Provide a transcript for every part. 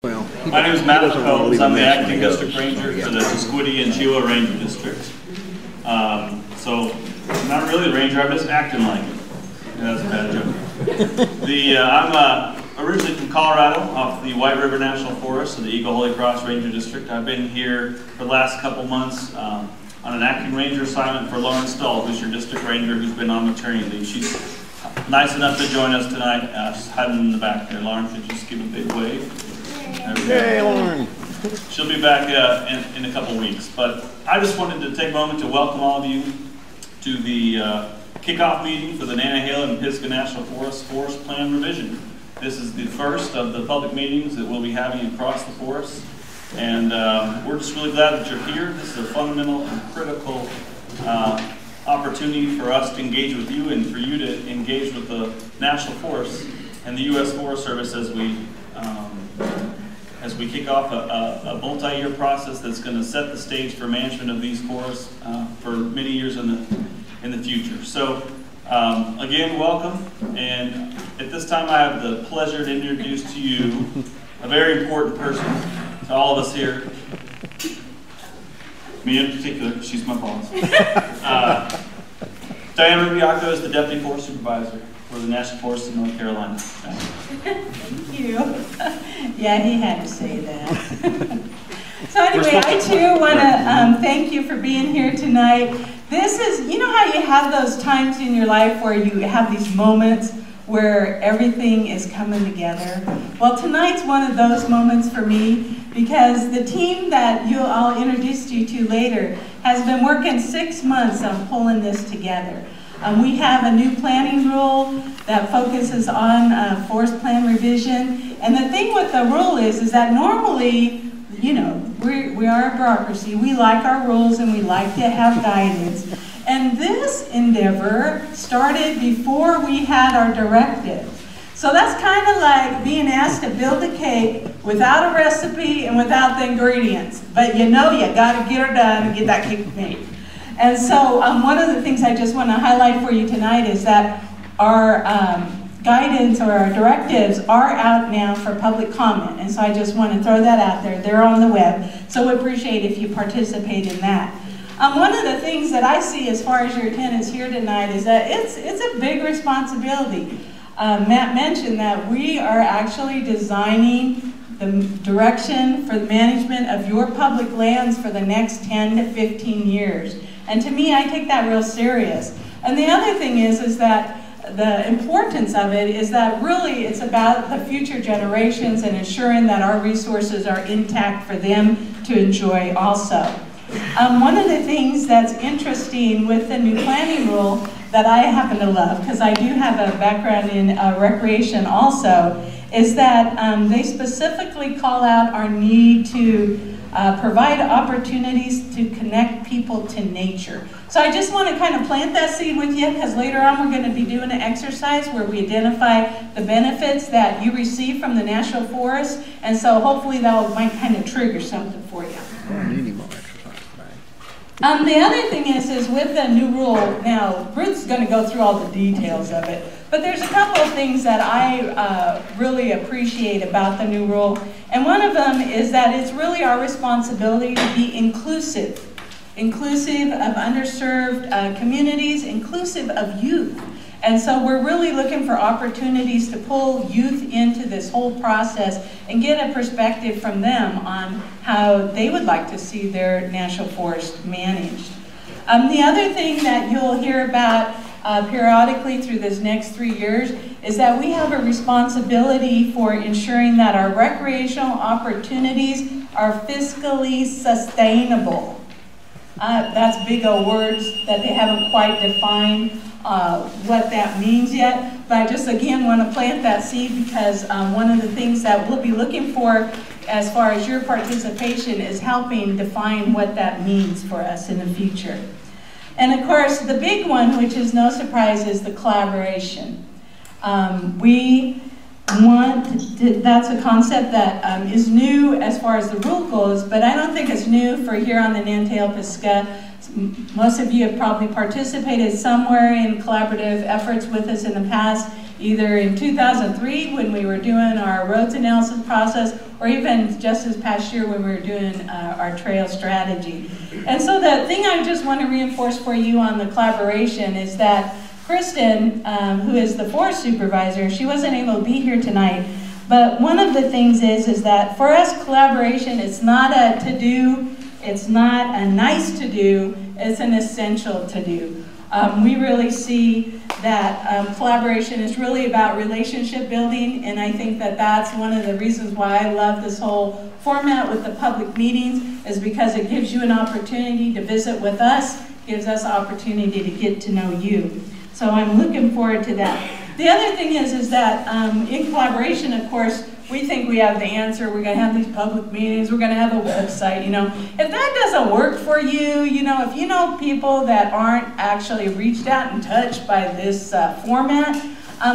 Well, my name is Matt Combs. I'm the acting district ranger for the Squiddy and Chila Ranger District. So, I'm not really the ranger, I'm just acting like it. Yeah, that's a bad joke. I'm originally from Colorado, off the White River National Forest of the Eagle Holy Cross Ranger District. I've been here for the last couple months on an acting ranger assignment for Lauren Stull, who's your district ranger who's been on maternity leave. She's nice enough to join us tonight. She's hiding in the back there. Lauren, could you just give a big wave? Hey, Lauren. She'll be back in a couple weeks. But I just wanted to take a moment to welcome all of you to the kickoff meeting for the Nantahala and Pisgah National Forest Forest Plan Revision. This is the first of the public meetings that we'll be having across the forest. And we're just really glad that you're here. This is a fundamental and critical opportunity for us to engage with you and for you to engage with the National Forest and the U.S. Forest Service as we kick off a multi-year process that's going to set the stage for management of these forests for many years in the future. So again, welcome. And at this time, I have the pleasure to introduce to you a very important person to all of us here. Me in particular, she's my boss. Diane Rubiaco is the Deputy Forest Supervisor for the National Forest in North Carolina. Thank you. Yeah, he had to say that. So anyway, I too want to thank you for being here tonight. This is, you know how you have those times in your life where you have these moments where everything is coming together? Well, tonight's one of those moments for me because the team that I'll introduce you to later has been working 6 months on pulling this together. We have a new planning rule that focuses on forest plan revision. And the thing with the rule is that normally, you know, we are a bureaucracy. We like our rules and we like to have guidance. And this endeavor started before we had our directive. So that's kind of like being asked to build a cake without a recipe and without the ingredients. But you know you got to get her done and get that cake made. And so one of the things I just want to highlight for you tonight is that our guidance or our directives are out now for public comment. And so I just want to throw that out there. They're on the web. So we appreciate if you participate in that. One of the things that I see as far as your attendance here tonight is that it's a big responsibility. Matt mentioned that we are actually designing the direction for the management of your public lands for the next 10 to 15 years. And to me, I take that real serious. And the other thing is that the importance of it is that really it's about the future generations and ensuring that our resources are intact for them to enjoy also. One of the things that's interesting with the new planning rule that I happen to love, because I do have a background in recreation also, is that they specifically call out our need to provide opportunities to connect people to nature. So I just want to kind of plant that seed with you because later on we're going to be doing an exercise where we identify the benefits that you receive from the National Forest, and so hopefully that might kind of trigger something for you. The other thing is with the new rule, now Ruth's going to go through all the details of it, but there's a couple of things that I really appreciate about the new rule, and one of them is that it's really our responsibility to be inclusive of underserved communities, inclusive of youth. And so we're really looking for opportunities to pull youth into this whole process and get a perspective from them on how they would like to see their national forest managed. The other thing that you'll hear about periodically through this next 3 years is that we have a responsibility for ensuring that our recreational opportunities are fiscally sustainable. That's big old words that they haven't quite defined what that means yet, but I just again want to plant that seed because one of the things that we'll be looking for as far as your participation is helping define what that means for us in the future. And of course, the big one, which is no surprise, is the collaboration. That's a concept that is new as far as the rule goes, but I don't think it's new for here on the Nantahala Pisgah. Most of you have probably participated somewhere in collaborative efforts with us in the past. either in 2003 when we were doing our roads analysis process, or even just this past year when we were doing our trail strategy. And so the thing I just want to reinforce for you on the collaboration is that Kristen, who is the forest supervisor, she wasn't able to be here tonight, but one of the things is that for us collaboration, it's not a to-do, it's not a nice to-do, it's an essential to-do. We really see that collaboration is really about relationship building, and I think that that's one of the reasons why I love this whole format with the public meetings, is because it gives you an opportunity to visit with us, gives us opportunity to get to know you. So I'm looking forward to that. The other thing is that in collaboration, of course, we think we have the answer. We're going to have these public meetings. We're going to have a website, you know. If that doesn't work for you, you know, if you know people that aren't actually reached out and touched by this format,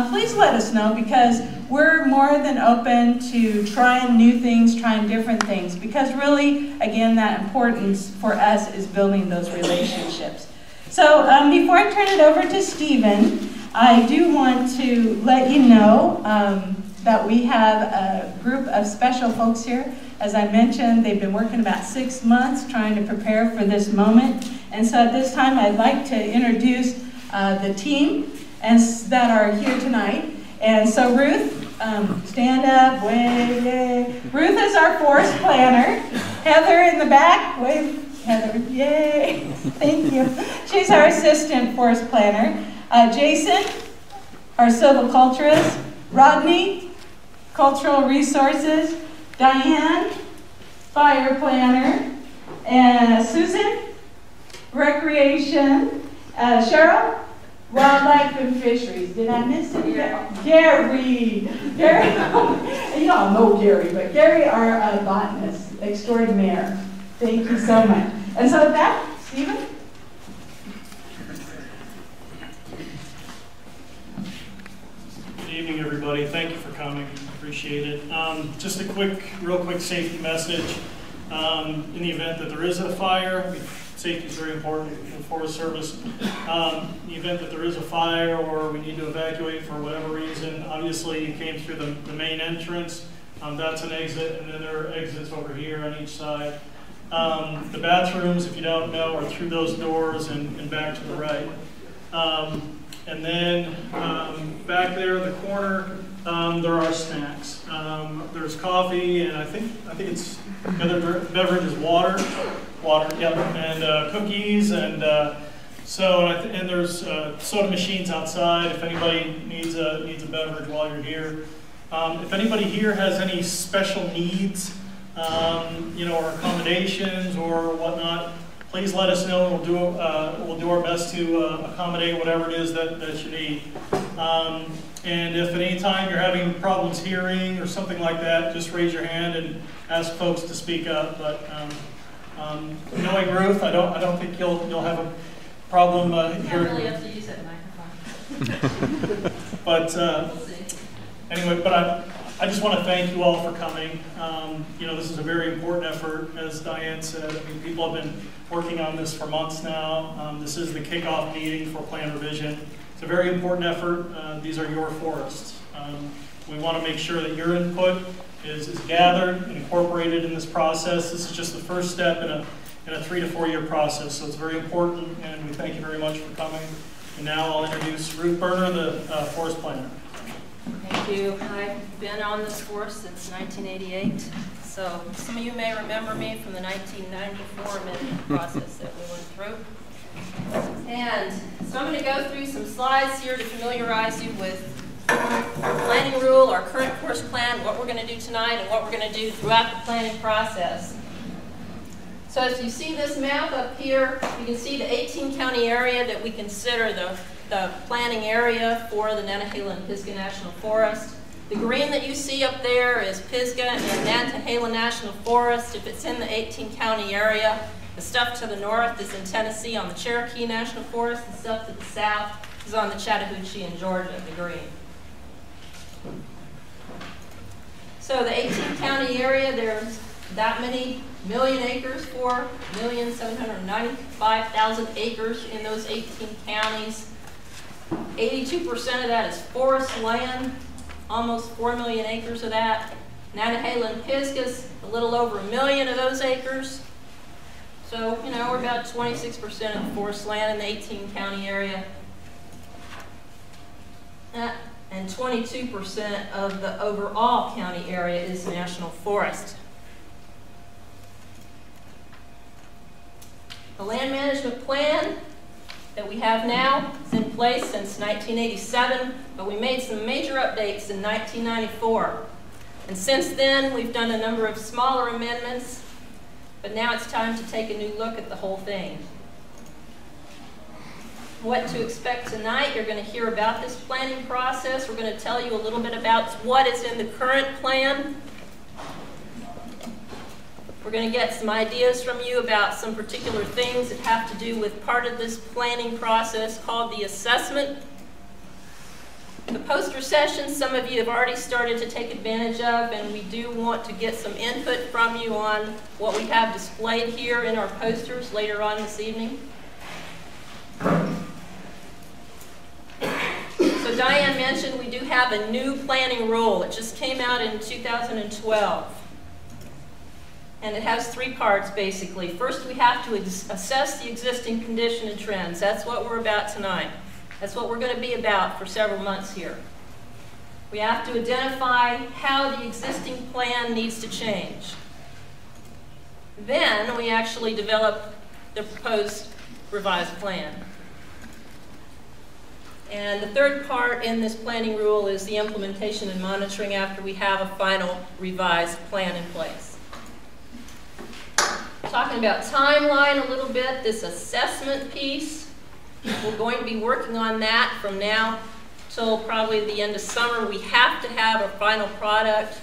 please let us know, because we're more than open to trying new things, trying different things, because really, again, that importance for us is building those relationships. So before I turn it over to Stephen, I do want to let you know that we have a group of special folks here. As I mentioned, they've been working about 6 months trying to prepare for this moment. And so at this time, I'd like to introduce the team that are here tonight. And so Ruth, stand up, wave, yay. Ruth is our forest planner. Heather in the back, wave, Heather, yay. Thank you. She's our assistant forest planner. Jason, our silviculturist. Rodney, cultural resources. Diane, fire planner. And Susan, recreation. Cheryl, wildlife and fisheries. Did I miss it? Gary. Gary, you all know Gary, but Gary, our botanist extraordinaire. Thank you so much. And so with that, Stephen? Good evening, everybody. Thank you for coming. Appreciate it. Just a real quick safety message. In the event that there is a fire, safety is very important in the Forest Service. In the event that there is a fire or we need to evacuate for whatever reason, obviously you came through the main entrance. That's an exit, and then there are exits over here on each side. The bathrooms, if you don't know, are through those doors and back to the right. And then back there in the corner, there are snacks. There's coffee, and I think it's the other beverage is water, yep, and cookies, and and there's soda machines outside if anybody needs a beverage while you're here. If anybody here has any special needs, you know, or accommodations or whatnot, please let us know, and we'll do our best to accommodate whatever it is that you need. And if at any time you're having problems hearing or something like that, just raise your hand and ask folks to speak up. But knowing Ruth, I don't think you'll have a problem hearing. Not really have to use that microphone. But anyway, but I just want to thank you all for coming. You know, this is a very important effort, as Diane said. I mean, people have been working on this for months now. This is the kickoff meeting for plan revision. It's a very important effort. These are your forests. We want to make sure that your input is gathered and incorporated in this process. This is just the first step in a 3 to 4 year process, so it's very important, and we thank you very much for coming. And now I'll introduce Ruth Berner, the forest planner. Thank you. I've been on this forest since 1988, so some of you may remember me from the 1994 amendment process that we went through. And so I'm going to go through some slides here to familiarize you with our planning rule, our current forest plan, what we're going to do tonight, and what we're going to do throughout the planning process. So as you see this map up here, you can see the 18-county area that we consider the planning area for the Nantahala and Pisgah National Forest. The green that you see up there is Pisgah and Nantahala National Forest if it's in the 18-county area. The stuff to the north is in Tennessee on the Cherokee National Forest. The stuff to the south is on the Chattahoochee in Georgia, the green. So the 18-county area, there's that many million acres, 4,795,000 acres in those 18 counties. 82% of that is forest land, almost 4 million acres of that. Nantahala and Pisgah, a little over 1 million of those acres. So, you know, we're about 26% of the forest land in the 18-county area. And 22% of the overall county area is national forest. The land management plan that we have now is in place since 1987, but we made some major updates in 1994. And since then, we've done a number of smaller amendments, but now it's time to take a new look at the whole thing. What to expect tonight, you're going to hear about this planning process. We're going to tell you a little bit about what is in the current plan. We're going to get some ideas from you about some particular things that have to do with part of this planning process called the assessment. The poster session, some of you have already started to take advantage of, and we do want to get some input from you on what we have displayed here in our posters later on this evening. So Diane mentioned we do have a new planning rule. It just came out in 2012. And it has 3 parts, basically. First, we have to assess the existing condition and trends. That's what we're about tonight. That's what we're going to be about for several months here. We have to identify how the existing plan needs to change. Then, we actually develop the proposed revised plan. And the third part in this planning rule is the implementation and monitoring after we have a final revised plan in place. Talking about timeline a little bit, this assessment piece, we're going to be working on that from now till probably the end of summer. We have to have a final product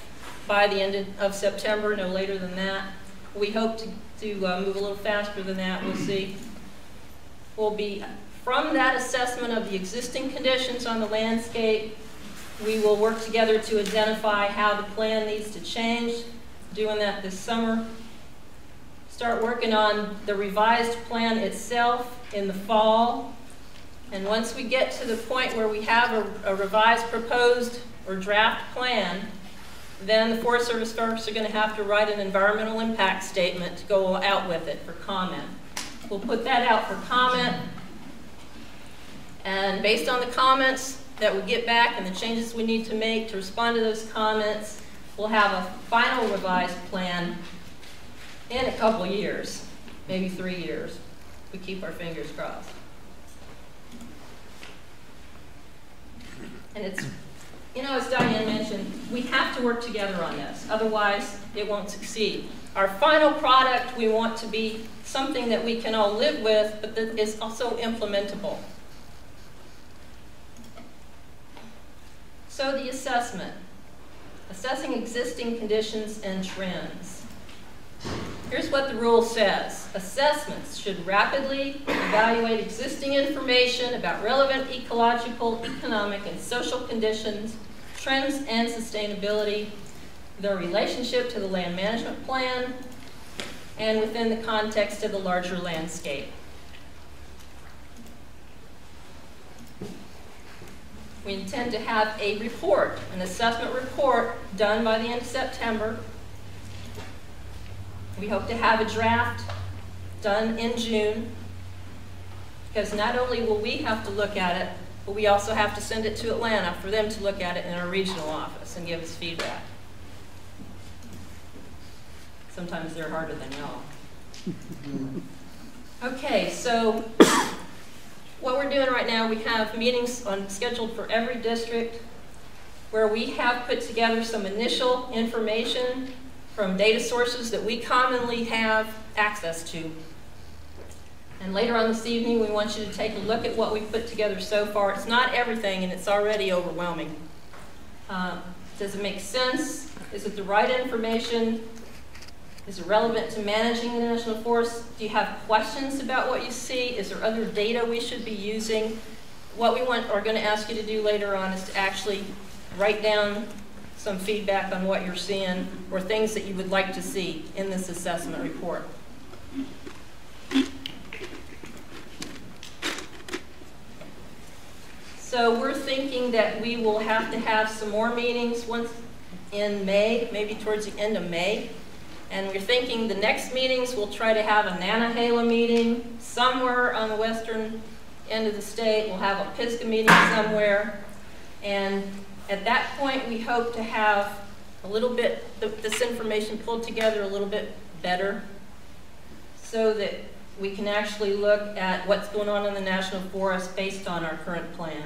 by the end of September, no later than that. We hope to move a little faster than that, we'll see. We'll be, from that assessment of the existing conditions on the landscape, we will work together to identify how the plan needs to change, doing that this summer. Start working on the revised plan itself in the fall. And once we get to the point where we have a revised proposed or draft plan, then the Forest Service folks are going to have to write an environmental impact statement to go out with it for comment. We'll put that out for comment. And based on the comments that we get back and the changes we need to make to respond to those comments, we'll have a final revised plan in a couple years, maybe 3 years. We keep our fingers crossed. And it's, you know, as Diane mentioned, we have to work together on this. Otherwise, it won't succeed. Our final product, we want to be something that we can all live with, but that is also implementable. So the assessment. Assessing existing conditions and trends. Here's what the rule says. Assessments should rapidly evaluate existing information about relevant ecological, economic, and social conditions, trends, and sustainability, their relationship to the land management plan, and within the context of the larger landscape. We intend to have a report, an assessment report, done by the end of September. We hope to have a draft done in June, because not only will we have to look at it, but we also have to send it to Atlanta for them to look at it in our regional office and give us feedback. Sometimes they're harder than y'all. Okay, so what we're doing right now, we have meetings scheduled for every district where we have put together some initial information from data sources that we commonly have access to. And later on this evening, we want you to take a look at what we've put together so far. It's not everything, and it's already overwhelming. Does it make sense? Is it the right information? Is it relevant to managing the national forest? Do you have questions about what you see? Is there other data we should be using? What we are going to ask you to do later on is to actually write down some feedback on what you're seeing or things that you would like to see in this assessment report. So we're thinking that we will have to have some more meetings once in May, maybe towards the end of May. And we're thinking the next meetings we'll try to have a Nantahala meeting somewhere on the western end of the state. We'll have a Pisgah meeting somewhere. And at that point we hope to have a little bit, this information pulled together a little bit better so that we can actually look at what's going on in the National Forest based on our current plan.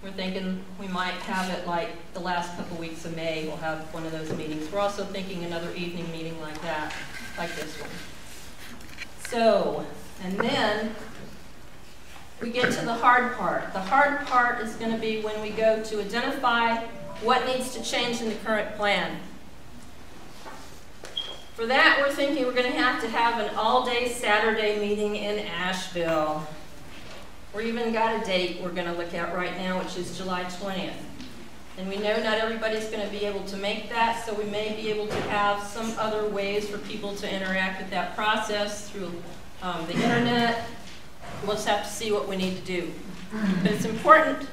We're thinking we might have it like the last couple weeks of May, we'll have one of those meetings. We're also thinking another evening meeting like that, like this one. So, and then we get to the hard part. The hard part is going to be when we go to identify what needs to change in the current plan. For that, we're thinking we're going to have an all-day Saturday meeting in Asheville. We're even got a date we're going to look at right now, which is July 20th. And we know not everybody's going to be able to make that, so we may be able to have some other ways for people to interact with that process through the internet. We'll just have to see what we need to do. But it's important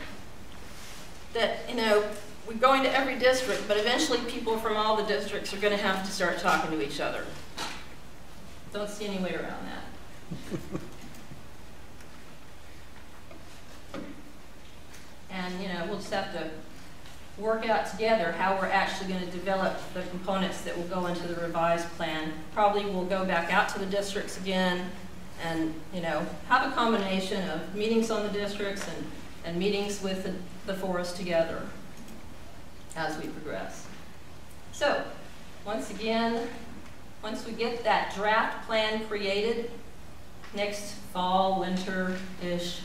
that, you know, we're going to every district, but eventually people from all the districts are going to have to start talking to each other. Don't see any way around that. And, you know, we'll just have to work out together how we're actually going to develop the components that will go into the revised plan. Probably we'll go back out to the districts again and, you know, have a combination of meetings on the districts and meetings with the forest together as we progress. So, once again, once we get that draft plan created, next fall, winter-ish,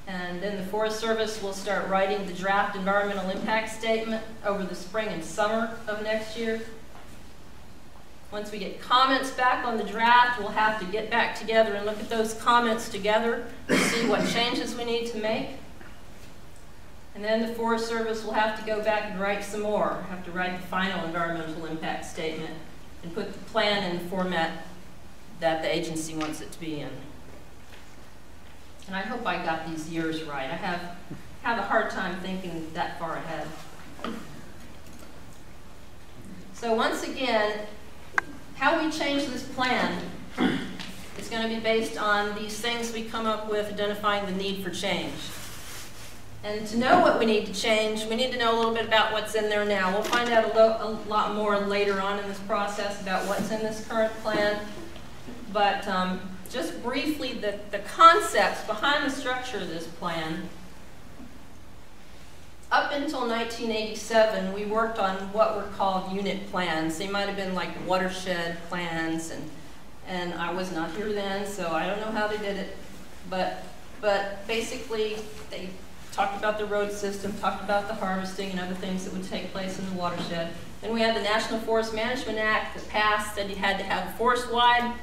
and then the Forest Service will start writing the draft environmental impact statement over the spring and summer of next year. Once we get comments back on the draft, we'll have to get back together and look at those comments together to see what changes we need to make. And then the Forest Service will have to go back and write some more, have to write the final environmental impact statement and put the plan in the format that the agency wants it to be in. And I hope I got these years right. I have a hard time thinking that far ahead. So once again, how we change this plan is going to be based on these things we come up with, identifying the need for change. And to know what we need to change, we need to know a little bit about what's in there now. We'll find out a lot more later on in this process about what's in this current plan. But just briefly, the concepts behind the structure of this plan. Up until 1987, we worked on what were called unit plans. They might have been like watershed plans, and I was not here then, so I don't know how they did it. But basically, they talked about the road system, talked about the harvesting and other things that would take place in the watershed. Then we had the National Forest Management Act that passed, said you had to have a forest-wide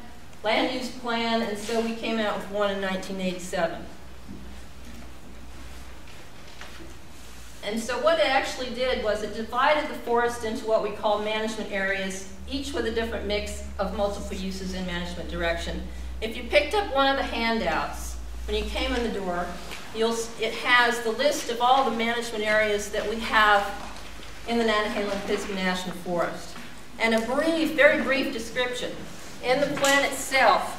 land use plan, and so we came out with one in 1987. And so what it actually did was it divided the forest into what we call management areas, each with a different mix of multiple uses in management direction. If you picked up one of the handouts when you came in the door, it has the list of all the management areas that we have in the Nantahala and Pisgah National Forest. And a brief, very brief description. In the plan itself,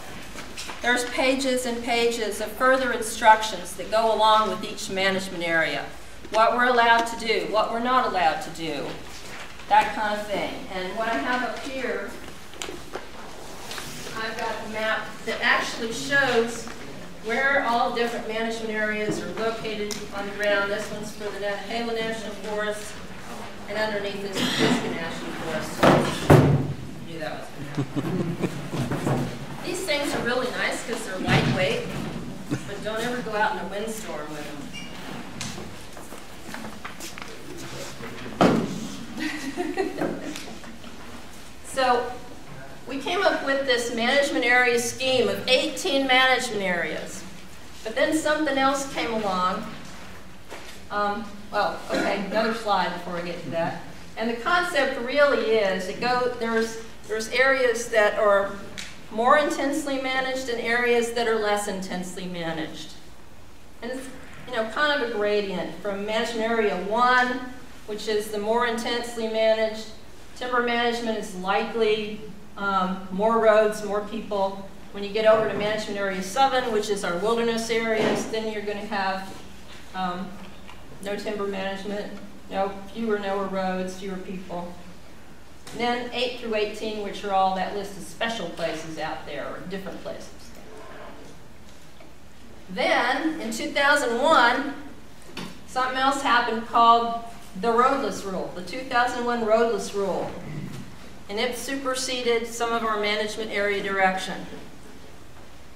there's pages and pages of further instructions that go along with each management area. What we're allowed to do, what we're not allowed to do, that kind of thing. And what I have up here, I've got a map that actually shows where all different management areas are located on the ground. This one's for the Nantahala National Forest, and underneath is the Pisgah National Forest. I knew that was going to happen. These things are really nice because they're lightweight, but don't ever go out in a windstorm with them. So we came up with this management area scheme of 18 management areas. But then something else came along. Well, okay, another slide before I get to that. And the concept really is, there's areas that are more intensely managed and areas that are less intensely managed. And it's, you know, kind of a gradient from management area 1, which is the more intensely managed. Timber management is likely more roads, more people. When you get over to management area 7, which is our wilderness areas, then you're going to have no timber management, fewer roads, fewer people. And then 8 through 18, which are all that list of special places out there, or different places. Then, in 2001, something else happened called the roadless rule, the 2001 roadless rule. And it superseded some of our management area direction.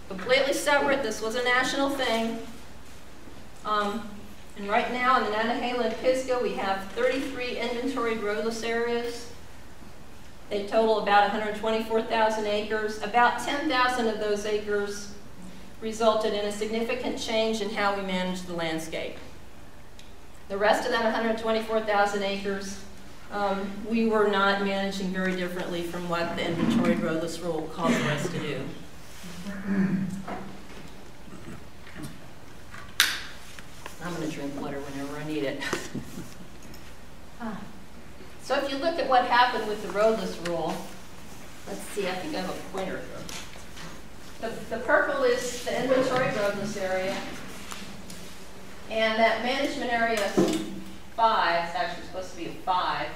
Completely separate, this was a national thing. And right now in the Nantahala and Pisgah, we have 33 inventoried roadless areas. They total about 124,000 acres. About 10,000 of those acres resulted in a significant change in how we manage the landscape. The rest of that 124,000 acres, we were not managing very differently from what the inventoried roadless rule called for us to do. I'm going to drink water whenever I need it. So if you look at what happened with the roadless rule, let's see, I think I have a pointer here. The purple is the inventory roadless area, and that management area 5, it's actually supposed to be a 5,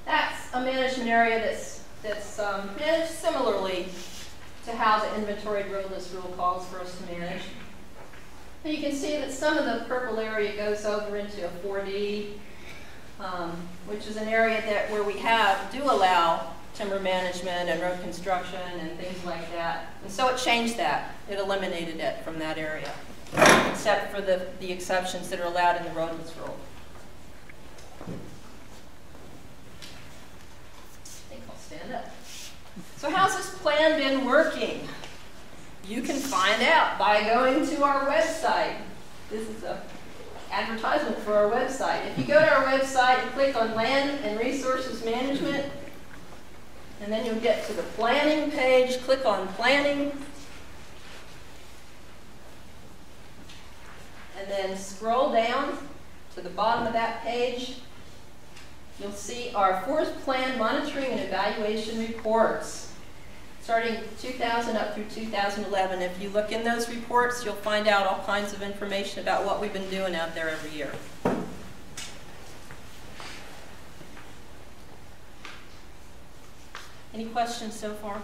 that's a management area that's managed similarly to how the inventory roadless rule calls for us to manage. And you can see that some of the purple area goes over into a 4D, which is an area where we do allow timber management and road construction and things like that. And so it changed that. It eliminated it from that area, except for the exceptions that are allowed in the roadless rule. I think I'll stand up. So how's this plan been working? You can find out by going to our website. This is an advertisement for our website. If you go to our website and click on Land and Resources Management, and then you'll get to the planning page, click on planning, and then scroll down to the bottom of that page. You'll see our forest plan monitoring and evaluation reports, starting 2000 up through 2011. If you look in those reports, you'll find out all kinds of information about what we've been doing out there every year. Any questions so far?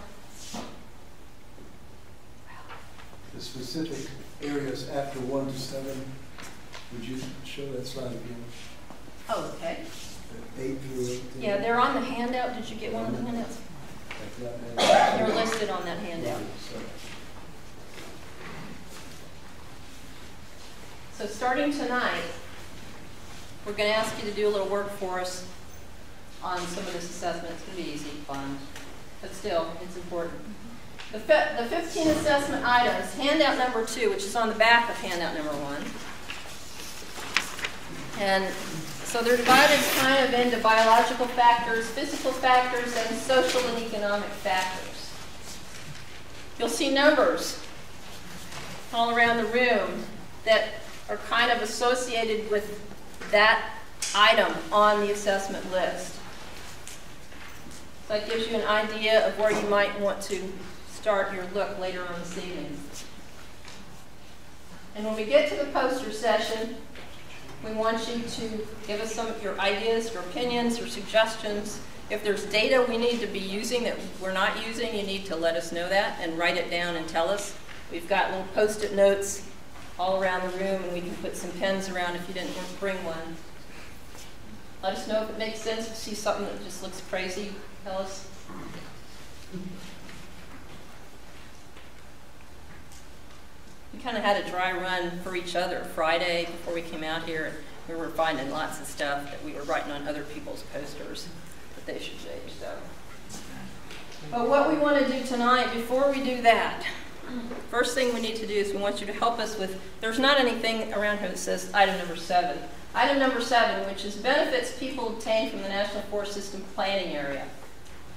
The specific areas after 1 to 7, would you show that slide again? Oh, okay. 8 through 18? Yeah, they're on the handout. Did you get one of the handouts? They're listed on that handout. So starting tonight, we're going to ask you to do a little work for us on some of this assessment. It's going to be easy, fun, but still, it's important. The 15 assessment items, handout number 2, which is on the back of handout number 1. And so they're divided kind of into biological factors, physical factors, and social and economic factors. You'll see numbers all around the room that are kind of associated with that item on the assessment list. So that gives you an idea of where you might want to start your look later on this evening. And when we get to the poster session, we want you to give us some of your ideas, your opinions, your suggestions. If there's data we need to be using that we're not using, you need to let us know that and write it down and tell us. We've got little post-it notes all around the room, and we can put some pens around if you didn't bring one. Let us know if it makes sense. If you see something that just looks crazy, tell us. We kind of had a dry run for each other Friday before we came out here. We were finding lots of stuff that we were writing on other people's posters that they should change. So, but what we want to do tonight, before we do that, first thing we need to do is we want you to help us with, there's not anything around here that says item number 7. Item number 7, which is benefits people obtain from the National Forest System planning area.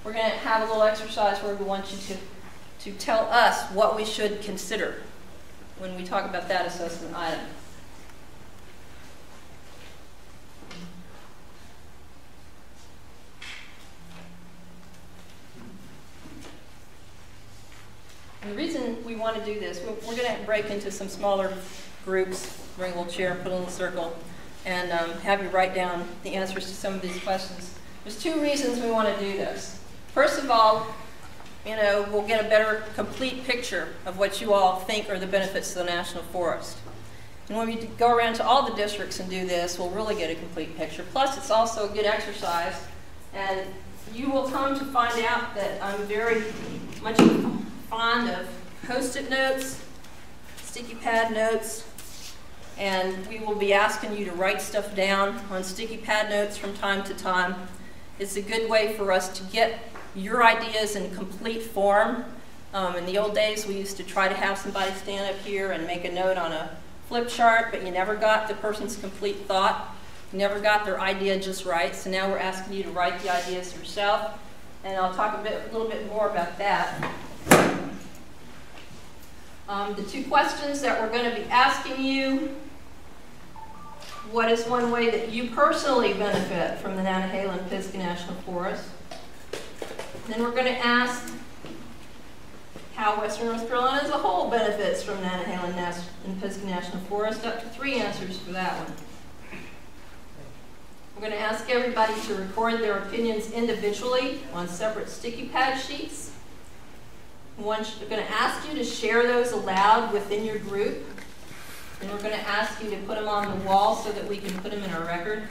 We're going to have a little exercise where we want you to tell us what we should consider when we talk about that assessment item. And the reason we want to do this, we're going to break into some smaller groups, bring a little chair, put a little circle, and have you write down the answers to some of these questions. There's two reasons we want to do this. First of all, you know, we'll get a better complete picture of what you all think are the benefits of the National Forest. And when we go around to all the districts and do this, we'll really get a complete picture. Plus, it's also a good exercise, and you will come to find out that I'm very much fond of Post-it notes, sticky pad notes, and we will be asking you to write stuff down on sticky pad notes from time to time. It's a good way for us to get your ideas in complete form. In the old days, we used to try to have somebody stand up here and make a note on a flip chart, but you never got the person's complete thought. You never got their idea just right, so now we're asking you to write the ideas yourself, and I'll talk a little bit more about that. The two questions that we're going to be asking you: what is one way that you personally benefit from the Nantahala and Pisgah National Forest? Then we're going to ask how Western North Carolina as a whole benefits from Nantahala and Pisgah National Forest. Up to 3 answers for that one. We're going to ask everybody to record their opinions individually on separate sticky pad sheets. We're going to ask you to share those aloud within your group. And we're going to ask you to put them on the wall so that we can put them in our record.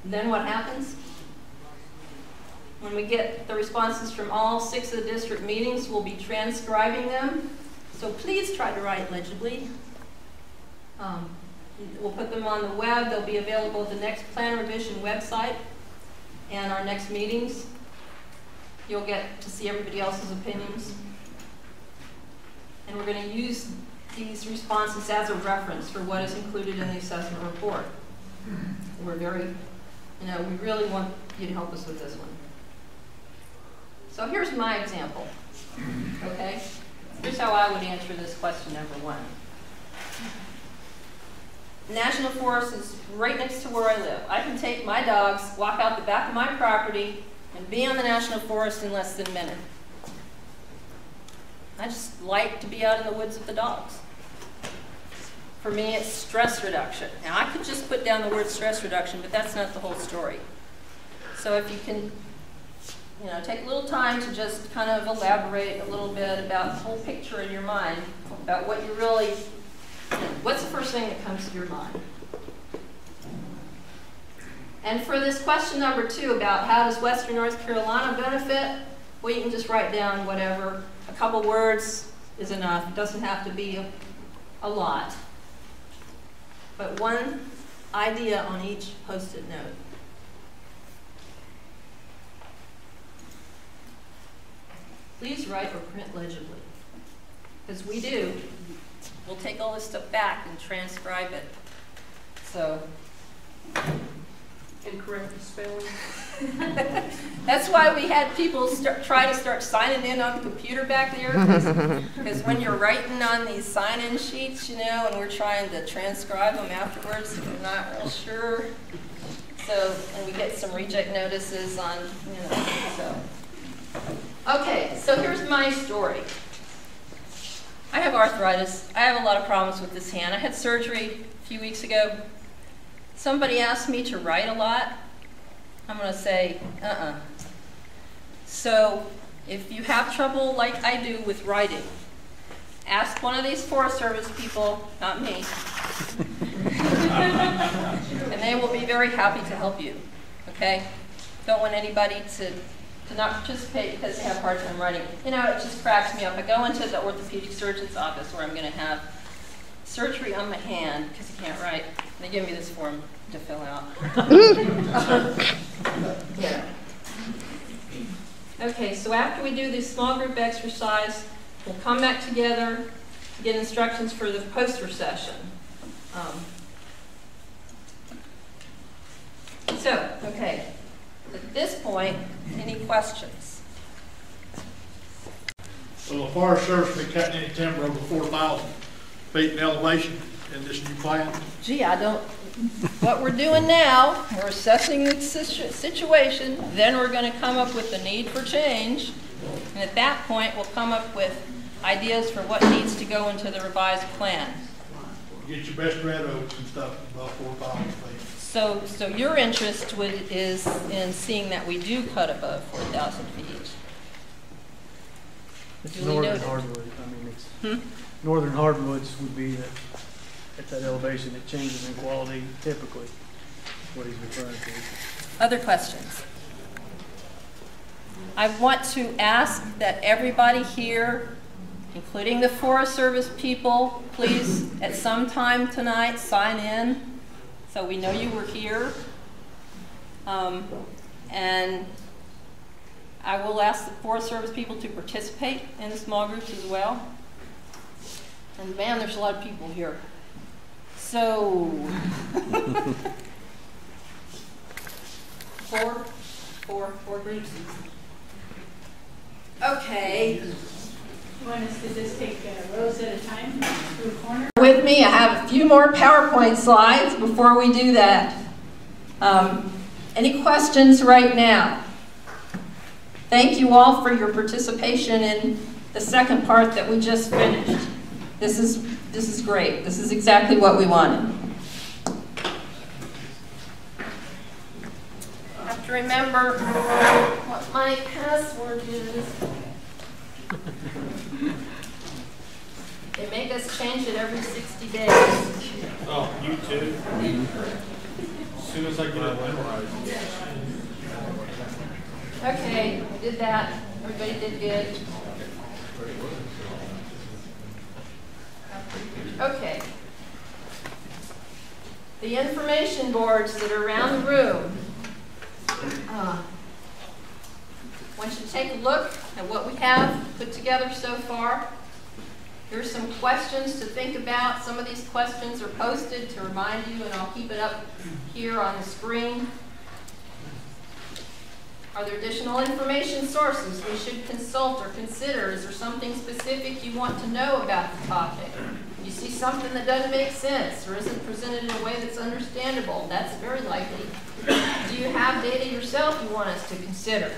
And then what happens? When we get the responses from all 6 of the district meetings, we'll be transcribing them. So please try to write legibly. We'll put them on the web. They'll be available at the next plan revision website and our next meetings. You'll get to see everybody else's opinions. And we're going to use these responses as a reference for what is included in the assessment report. We're very, we really want you to help us with this one. So here's my example, okay? Here's how I would answer this question number 1. National Forest is right next to where I live. I can take my dogs, walk out the back of my property, and be on the National Forest in less than a minute. I just like to be out in the woods with the dogs. For me, it's stress reduction. Now, I could just put down the word stress reduction, but that's not the whole story. So if you can, take a little time to just kind of elaborate a little bit about the whole picture in your mind, about what you really, what's the first thing that comes to your mind? And for this question number 2 about how does Western North Carolina benefit, well, you can just write down whatever. A couple words is enough. It doesn't have to be a lot. But one idea on each Post-it note. Please write or print legibly. Because we do. We'll take all this stuff back and transcribe it. So, incorrect spelling. That's why we had people try to start signing in on the computer back there, because when you're writing on these sign-in sheets, and we're trying to transcribe them afterwards, we're not real sure. So, and we get some reject notices on, so. Okay, so here's my story. I have arthritis. I have a lot of problems with this hand. I had surgery a few weeks ago. Somebody asked me to write a lot. I'm going to say, So if you have trouble like I do with writing, ask one of these Forest Service people, not me, and they will be very happy to help you, okay? Don't want anybody to not participate because they have a hard time writing. It just cracks me up. I go into the orthopedic surgeon's office where I'm going to have surgery on my hand because I can't write. They give me this form to fill out. Yeah. Okay, so after we do this small group exercise, we'll come back together, get instructions for the poster session. Okay, at this point, any questions? Will the Forest Service be cutting any timber over 4,000 feet in elevation in this new plan? Gee, I don't, what we're doing now, we're assessing the situation, then we're going to come up with the need for change, and at that point, we'll come up with ideas for what needs to go into the revised plan. Get your best red oaks and stuff above 4,000 feet. So your interest is in seeing that we do cut above 4,000 feet. It's Duly northern noted. hardwood. I mean, it's northern hardwoods would be that at that elevation it changes in quality typically. What he's referring to. Other questions? I want to ask that everybody here, including the Forest Service people, please at some time tonight sign in so we know you were here. And I will ask the Forest Service people to participate in the small groups as well. And man, there's a lot of people here. So, four groups. Okay. You want us to just take rows at a time to a corner? With me, I have a few more PowerPoint slides before we do that. Any questions right now? Thank you all for your participation in the second part that we just finished. This is great. This is exactly what we wanted. I have to remember what my password is. They make us change it every 60 days. Oh, you too? As soon as I get it memorized. Okay, we did that. Everybody did good. Okay. The information boards that are around the room. I want you to take a look at what we have put together so far. Here's some questions to think about. Some of these questions are posted to remind you, and I'll keep it up here on the screen. Are there additional information sources we should consult or consider? Is there something specific you want to know about the topic? You see something that doesn't make sense or isn't presented in a way that's understandable? That's very likely. Do you have data yourself you want us to consider?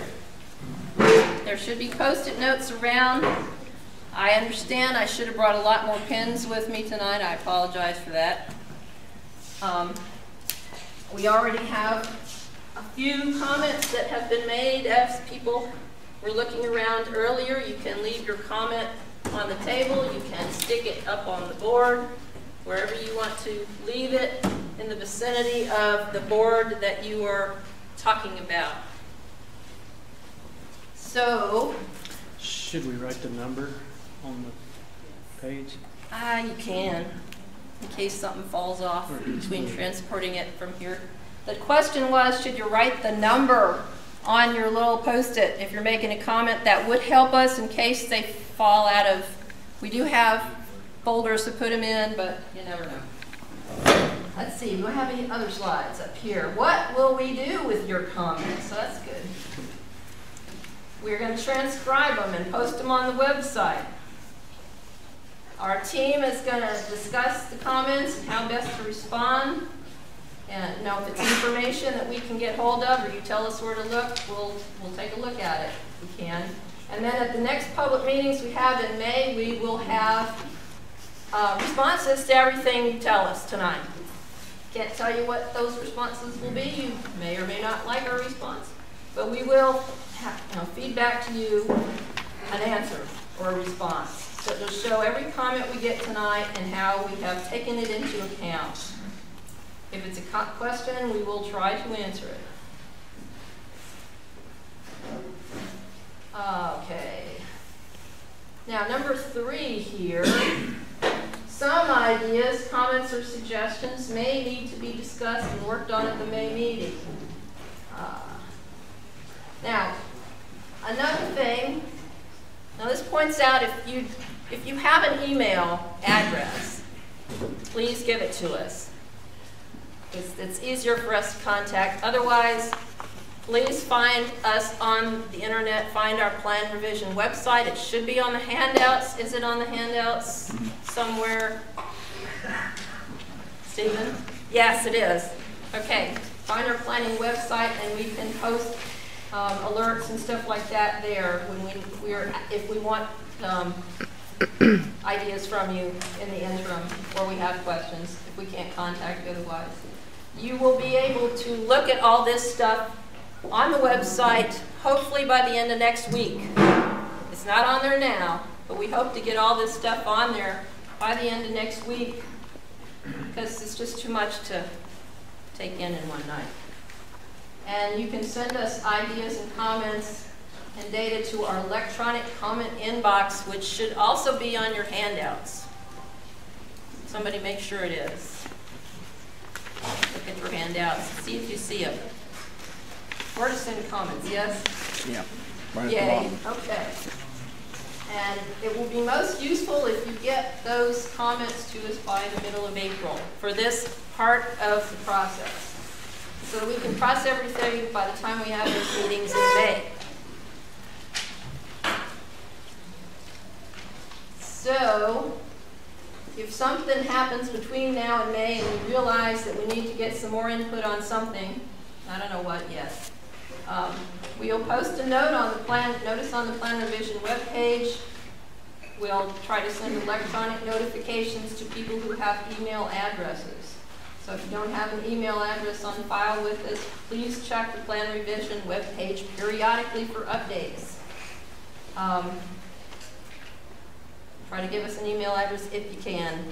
There should be post-it notes around. I understand I should have brought a lot more pens with me tonight. I apologize for that. We already have a few comments that have been made as people were looking around earlier. You can leave your comment on the table. You can stick it up on the board, wherever you want to leave it in the vicinity of the board that you are talking about. So, Should we write the number on the page? you can, in case something falls off between transporting it from here. The question was, should you write the number on your little post-it if you're making a comment? That would help us in case they fall out of, we do have folders to put them in, but you never know. Let's see, do I have any other slides up here? What will we do with your comments? So that's good. We're going to transcribe them and post them on the website. Our team is going to discuss the comments and how best to respond. And if it's information that we can get hold of, or you tell us where to look, we'll take a look at it if we can. And then at the next public meetings we have in May, we will have responses to everything you tell us tonight. Can't tell you what those responses will be. You may or may not like our response, but we will have, feedback to you, an answer or a response. So it'll show every comment we get tonight and how we have taken it into account. If it's a question, we will try to answer it. Okay. Now, number 3 here. Some ideas, comments, or suggestions may need to be discussed and worked on at the May meeting. Now, another thing. Now, this points out if you have an email address, please give it to us. It's easier for us to contact. Otherwise, Please find us on the internet, find our plan revision website. It should be on the handouts. Is it on the handouts somewhere? Stephen? Yes, it is. Okay, find our planning website and we can post alerts and stuff like that there when if we want ideas from you in the interim or we have questions, if we can't contact you otherwise. You will be able to look at all this stuff on the website, hopefully by the end of next week. It's not on there now, but we hope to get all this stuff on there by the end of next week because it's just too much to take in one night. And you can send us ideas and comments and data to our electronic comment inbox, which should also be on your handouts. Somebody make sure it is. Look at your handouts, see if you see them. Or to send comments, yes? Yeah. Right Yay, at the bottom. okay. And it will be most useful if you get those comments to us by the middle of April for this part of the process. So we can process everything by the time we have those meetings in May. So, if something happens between now and May and we realize that we need to get some more input on something, I don't know what yet, we'll post a note on the notice on the plan revision webpage. We'll try to send electronic notifications to people who have email addresses. So if you don't have an email address on file with us, please check the plan revision webpage periodically for updates. Try to give us an email address if you can.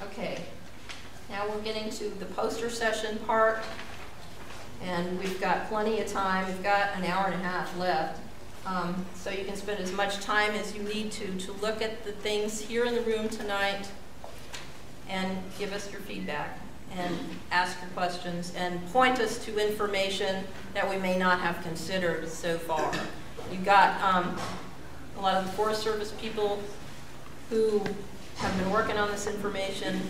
Okay, now we're getting to the poster session part, and we've got plenty of time. We've got an hour and a half left. So you can spend as much time as you need to look at the things here in the room tonight and give us your feedback and ask your questions and point us to information that we may not have considered so far. You've got a lot of the Forest Service people who have been working on this information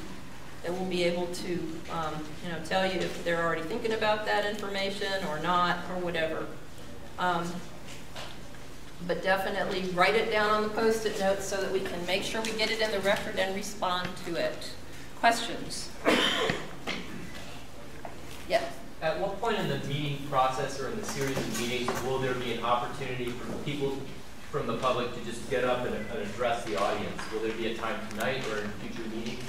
that will be able to tell you if they're already thinking about that information or not or whatever. But definitely write it down on the Post-it notes so that we can make sure we get it in the record and respond to it. Questions? Yes. At what point in the meeting process or in the series of meetings will there be an opportunity for people from the public to just get up and address the audience? Will there be a time tonight or in future meetings?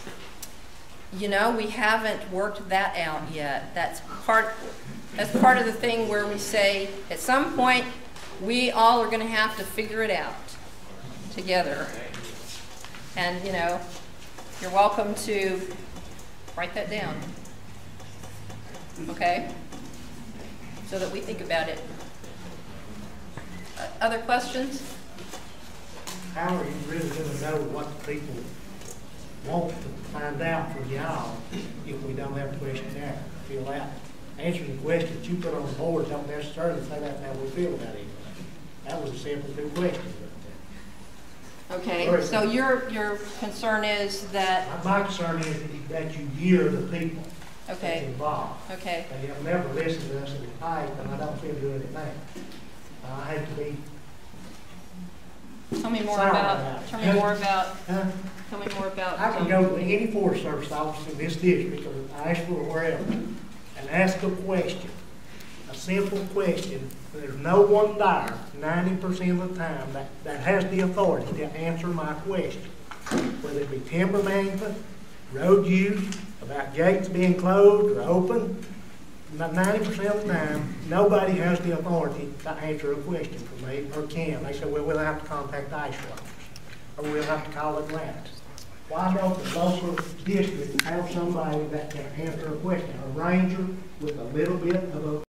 You know, we haven't worked that out yet. That's part of the thing where we say at some point we all are going to have to figure it out together. And you're welcome to write that down. Okay? So that we think about it. Other questions? How are you really going to know what the people want to find out from y'all if we don't have a questionnaire to fill out? Answering the questions you put on the board don't necessarily say that's how we feel about it. That was a simple two questions. Okay, so your concern is that... My concern is that you hear the people that's involved. Okay. They have never listened to us in the pipe, and I don't feel do anything. I hate to be... Tell me more about... Tell me more about... I can go to any Forest Service office in this district, or Asheville or wherever, and ask a question, a simple question. There's no one there 90% of the time that has the authority to answer my question. Whether it be timber management, road use, about gates being closed or open, 90% of the time, nobody has the authority to answer a question for me, or can. They say, well, we'll have to contact the ice workers, or we'll have to call Atlantis. Why don't the local district have somebody that can answer a question, a ranger with a little bit of a